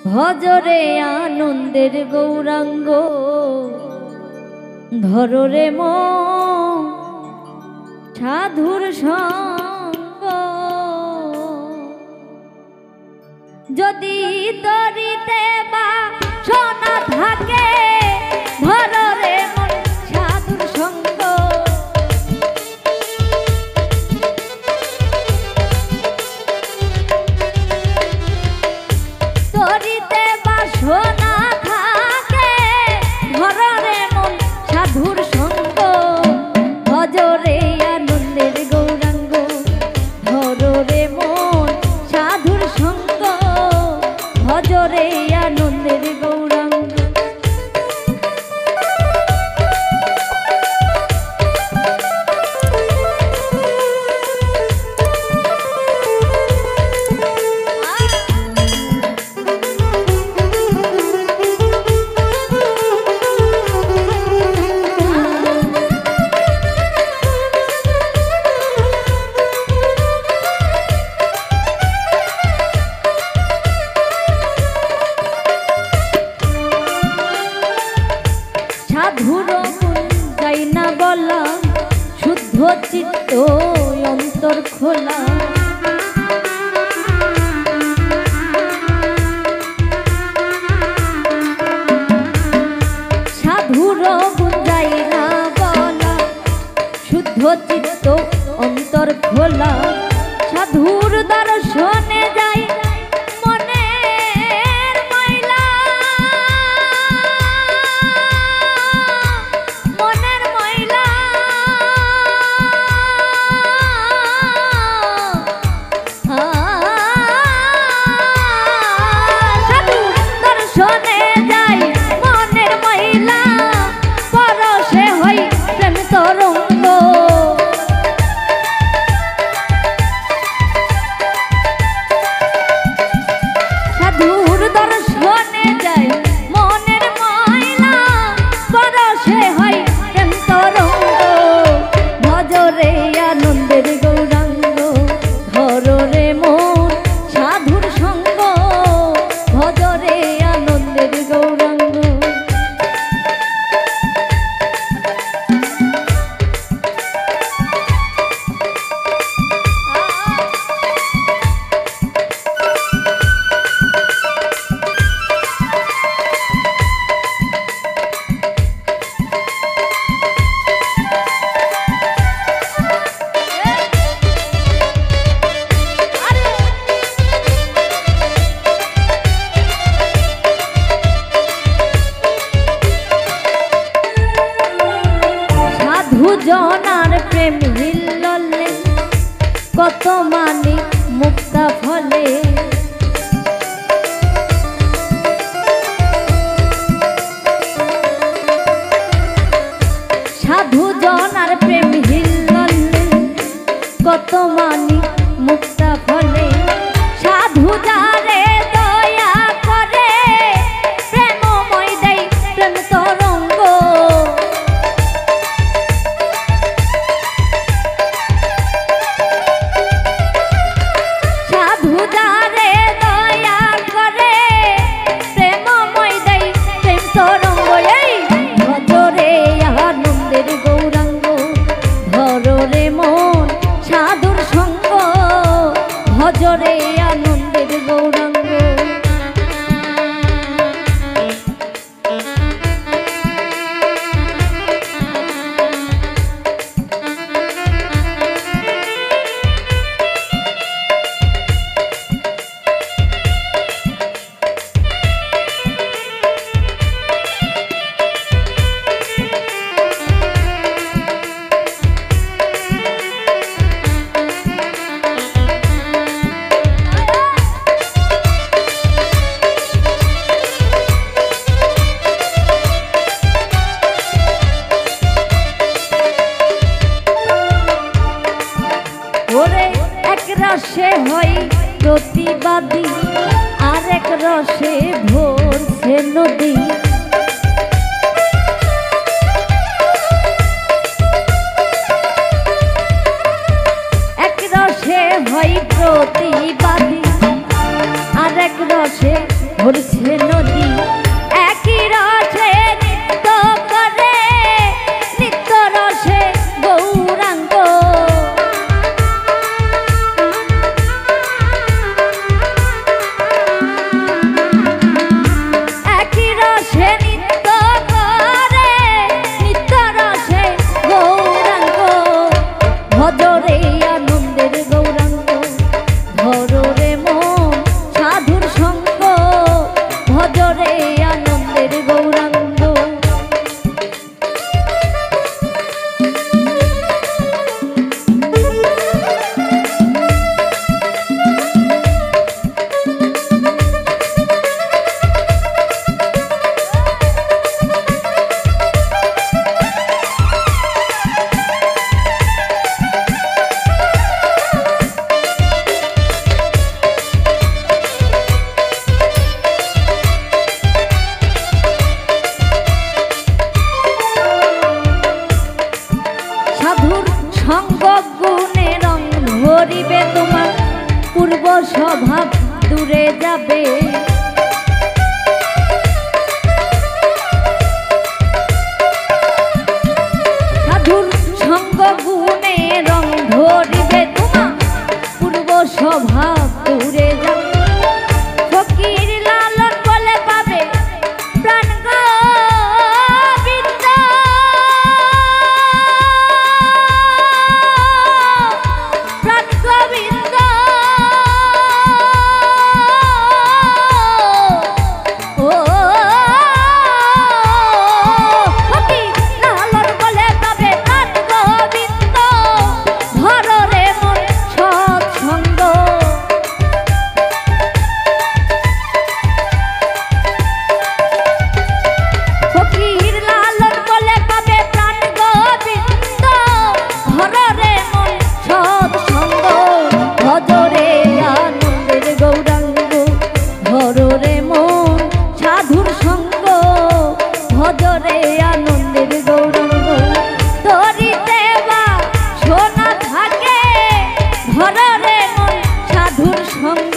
ভজরে আনন্দের গৌরাঙ্গ ধররে মন সাধুর সঙ্গ যদি তরিতে বা সোনা থাকে ধররে মন সাধুর সঙ্গ তরিতে বা সোনা থাকে ধররে মন সাধুর সঙ্গ ভজরে আনন্দের গৌরাঙ্গ ধররে মন সাধুর সঙ্গ ভজরে আনন্দের গৌরাঙ্গ সাধুর যাই না বলা শুদ্ধ চিত্ত অন্তর খোলা সাধুর যাই না বলা শুদ্ধ চিত্ত অন্তর খোলা সাধুর দর্শনে যাই জনার প্রেম হিল্ললে কত মানি মুক্তা ফলে সাধু জনার প্রেম হিল্ললে কত মানি মুক্তা ফলে সাধু যারে দয়া করে প্রেমময় দেয় প্রেম তরঙ্গ ভজরে আনন্দের গৌরাঙ্গ রসে হই প্রতিবাদী আরেক রসে ভরছে নদী এক রসে হই প্রতিবাদী আরেক রসে ভরছে নদী একই রসে নৃত্য করে নিত্য রসে গৌরাঙ্গ একই রসে নৃত্য করে নিত্য রসে গৌরাঙ্গ ভজরে আনন্দের গৌরাঙ্গ ধরো রে মন সাধুর সঙ্গ ভজরে আনন্দের গৌরাঙ্গ সঙ্গ গুণে রং ধরিবে তোমার পূর্ব স্বভাব দূরে যাবে সাধুর সঙ্গ গুণে রং ধরিবে তোমার পূর্ব স্বভাব দূরে যাবে ফকির লালন বলে পাবে প্রাণ ভজরে আনন্দের গৌরাঙ্গ তরিতে বা সোনা থাকে ধরে মন সাধুর সঙ্গ